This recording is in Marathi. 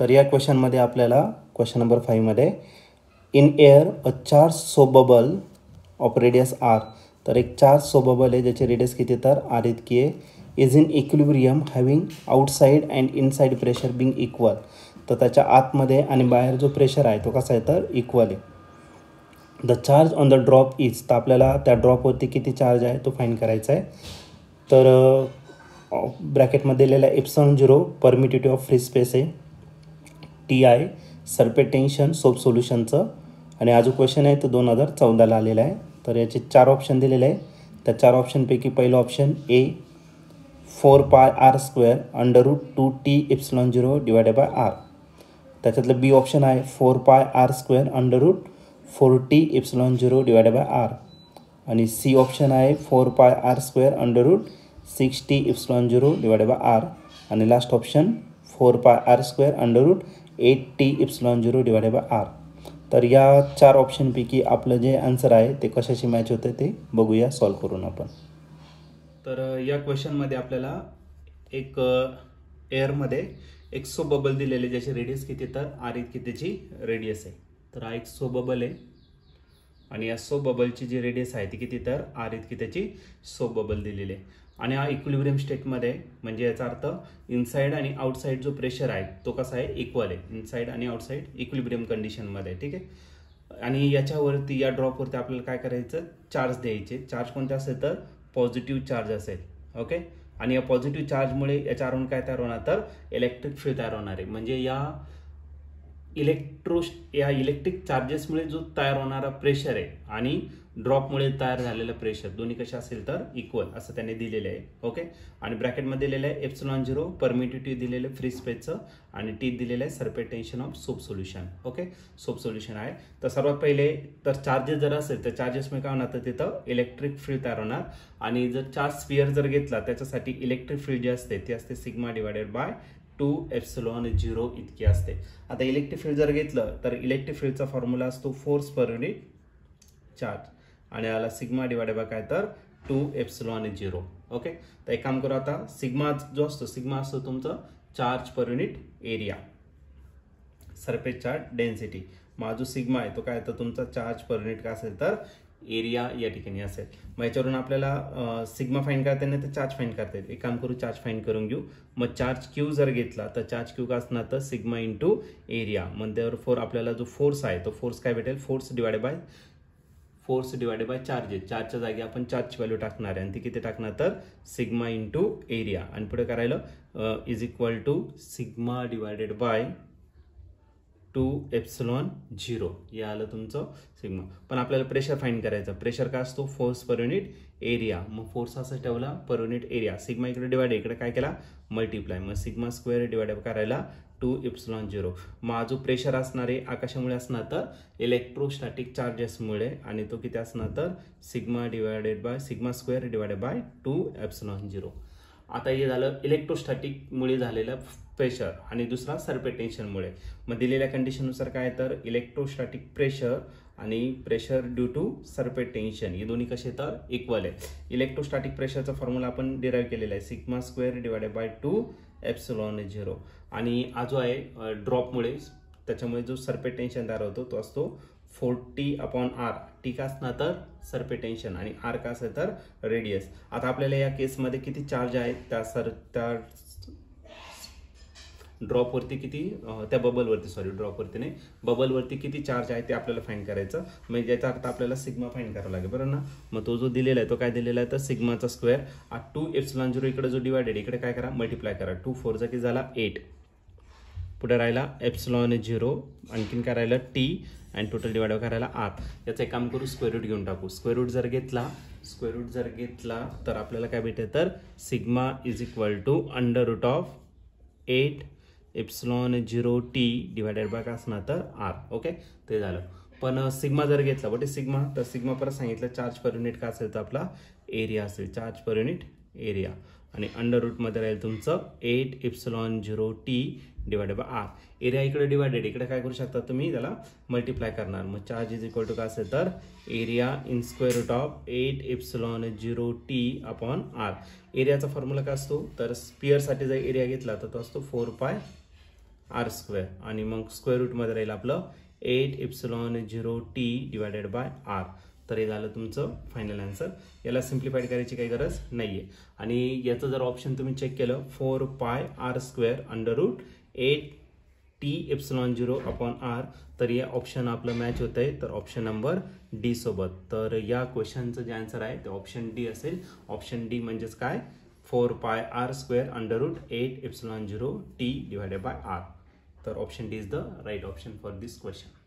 तर या क्वेश्चनमध्ये आपल्याला क्वेश्चन नंबर 5 मध्ये in air a charge soap bubble of radius R, तर एक चार्ज सोप बबल आहे ज्याची रेडियस किती तर आर इतकी आहे, is in equilibrium having outside and inside pressure being equal, तर त्याच्या आतमध्ये आणि बाहेर जो प्रेशर आहे तो कसा आहे तर इक्वल आहे. The charge on the drop is, तर आपल्याला त्या ड्रॉपवरती किती चार्ज आहे तो फाईंड करायचा आहे. तर ब्रॅकेटमध्ये दिलेला आहे ε0 परमिटिव्हिटी ऑफ फ्री स्पेस आहे, टी आय सर्पेटेन्शन सोप सोल्युशनचं, आणि हा जो क्वेश्चन आहे तो 2014ला आलेला आहे. तर याचे 4 ऑप्शन दिलेले आहे. त्या 4 ऑप्शनपैकी पहिलं option A 4πr² √2t ε0 divided by R, त्याच्यातलं बी ऑप्शन आहे 4πr² √4t ε0 divided by R, आणि सी ऑप्शन आहे 4πr² √6t ε0 divided by R, आणि last option 4πr² √8t ε0 divided by R. तर या 4 ऑप्शनपैकी आपलं जे आन्सर आहे ते कशाशी मॅच होतं ते बघूया सॉल्व करून आपण. तर या क्वेश्चनमध्ये आपल्याला एक एअरमध्ये एक सोप बबल दिलेले ज्याची रेडियस किती तर आर इतकी त्याची रेडियस आहे. तर हा एक सोप बबल आहे आणि या सोप बबलची जी रेडियस आहे ती किती तर आर इतकी त्याची सोप बबल दिलेली आहे, आणि हा इक्विलिब्रियम स्टेटमध्ये, म्हणजे याचा अर्थ इनसाइड आणि आउटसाइड जो प्रेशर आहे तो कसा आहे इक्वल आहे, इनसाइड आणि आउटसाइड इक्विलिब्रियम कंडिशनमध्ये. ठीक आहे, आणि याच्यावरती या ड्रॉपवरती आपल्याला काय करायचं, चार्ज द्यायचे. चार्ज कोणते असेल तर पॉझिटिव्ह चार्ज असेल. ओके, आणि या पॉझिटिव्ह चार्जमुळे याच्यावरून काय तयार होणार तर इलेक्ट्रिक फील्ड तयार होणार आहे. म्हणजे या इलेक्ट्रिक चार्जेसमुळे जो तयार होणारा प्रेशर आहे आणि ड्रॉपमुळे तयार झालेलं प्रेशर दोन्ही कशा असेल तर इक्वल असं त्यांनी दिलेलं आहे. ओके, आणि ब्रॅकेटमध्ये दिलेलं आहे ε0 परमिटिव्हिटी दिलेलं आहे फ्री स्पेसचं, आणि टी दिलेलं आहे surface tension of soap solution. Okay, soap solution आहे. तर सर्वात पहिले तर चार्जेस जर असेल तर चार्जेसमुळे काय होणार तर तिथं इलेक्ट्रिक फील्ड तयार होणार, आणि जर चार्ज स्फिअर जर घेतला त्याच्यासाठी इलेक्ट्रिक फील्ड जी असते ती असते सिग्मा डिवायडेड बाय 2ε0 इतकी असते. आता इलेक्ट्रिक फील्ड जर घेतलं तर इलेक्ट्रिक फील्डचा फॉर्म्युला असतो फोर्स पर युनिट चार्ज, आणि याला सिग्मा डिवायडेड बाय काय तर 2ε0. ओके, तर एक काम करू, आता सिग्मा जो असतो, सिग्मा असतो तुमचं charge per unit area, surface charge density. मग जो सिग्मा आहे तो काय तर तुमचा चार्ज पर युनिट काय असेल तर एरिया या ठिकाणी असेल. मग याच्यावरून आपल्याला सिग्मा फाईंड करता येईल, तर चार्ज फाईंड करता येईल. एक काम करू, चार्ज फाईंड करून घेऊ. मग चार्ज क्यू जर घेतला तर चार्ज क्यू का असणार तर सिग्मा इंटू एरिया, म्हणजे आपल्याला जो फोर्स आहे तो फोर्स काय भेटेल, फोर्स डिवायडेड बाय चार्जेस. चार्जच्या जागी आपण चार्जची व्हॅल्यू टाकणार आहे, आणि ती किती टाकणार तर सिग्मा इंटू एरिया, आणि पुढे करायला is equal to sigma divided by 2ε0 हे आलं तुमचं सिग्मा. पण आपल्याला प्रेशर फाईंड करायचं. प्रेशर काय असतो फोर्स पर युनिट एरिया, मग फोर्स असं ठेवला पर युनिट एरिया, सिग्मा इकडे डिवाइड, इकडे काय केला मल्टिप्लाय, मग सिग्मा स्क्वेअर डिवाइड करायला 2ε0. मग जो प्रेशर असणार आहे आकाशामुळे असणार तर इलेक्ट्रोस्टॅटिक चार्जेसमुळे, आणि तो किती असणार तर सिग्मा स्क्वेअर डिवाइडेड बाय 2ε0. आता हे झालं इलेक्ट्रोस्टॅटिकमुळे झालेलं प्रेशर, आणि दुसरा सर्पेटेन्शनमुळे. मग दिलेल्या कंडिशननुसार काय तर इलेक्ट्रोस्टॅटिक प्रेशर आणि प्रेशर ड्यू टू सर्पेटेन्शन हे दोन्ही कसे तर इक्वल आहे. इलेक्ट्रोस्टॅटिक प्रेशरचा फॉर्म्युला आपण डिराईव्ह केलेला आहे सिग्मा स्क्वेअर डिवायडेड बाय 2ε0, आणि हा जो आहे ड्रॉपमुळे त्याच्यामुळे जो सर्पेटेन्शन तयार होतो तो असतो 40/r. टी का असणार तर सर्पेटेन्शन, आणि आर का असेल तर रेडियस. आता आपल्याला या केसमध्ये किती चार्ज आहे त्या ड्रॉपवरती किती, त्या बबलवरती किती चार्ज आहे ते आपल्याला फाईंड करायचं. म्हणजे याचा अर्थ आपल्याला सिग्मा फाईंड करावा लागेल, बरोबर ना. मग तो जो दिलेला आहे तो काय दिलेला आहे तर सिग्माचा स्क्वेअर, 2ε0 इकडे जो डिवायडेड इकडे काय करा मल्टिप्लाय करा, 2 4 चा किती झाला 8, पुढे राहिला ε0, आणखीन काय राहिलं टी, आणि टोटल डिवाइड करायला आर. याचं एक काम करू, स्क्वेअर रूट घेऊन टाकू. स्क्वेअर रूट जर घेतला तर आपल्याला काय भेटेल तर sigma is equal to √8ε0t divided by काय असणार तर आर. ओके, ते झालं. पण सिग्मा जर घेतला बट सिग्मा, तर सिग्मा परत सांगितलं चार्ज पर युनिट काय असेल तर आपला एरिया असेल, चार्ज पर युनिट एरिया, आणि √मध्ये राहील तुमचं 8ε0t divided by R. Area इकडे डिवायडेड, इकडे काय करू शकता तुम्ही त्याला मल्टिप्लाय करणार. मग चार्ज इज इक्वल टू काय असेल तर area in square root of 8ε0t upon R. एरियाचा फॉर्म्युला काय असतो तर स्पिअरसाठी जर एरिया घेतला तर तो असतो 4πr². आर स्क्वेअर आणि मग स्क्वेअर रूटमध्ये राहील आपलं 8 epsilon 0 T divided by R. तर हे झालं तुमचं फायनल आन्सर. याला सिम्प्लिफाईड करायची काही गरज नाहीये. आणि याचं जर ऑप्शन तुम्ही चेक केलं 4 pi R square under root 8 T epsilon 0 upon R, तर या ऑप्शन आपलं मॅच होत आहे तर ऑप्शन नंबर डी सोबत. तर या क्वेश्चनचं जे आन्सर आहे ते ऑप्शन डी असेल. ऑप्शन डी म्हणजेच काय 4 pi R square under root 8 epsilon 0 T divided by R. तर option D is the right option for this question.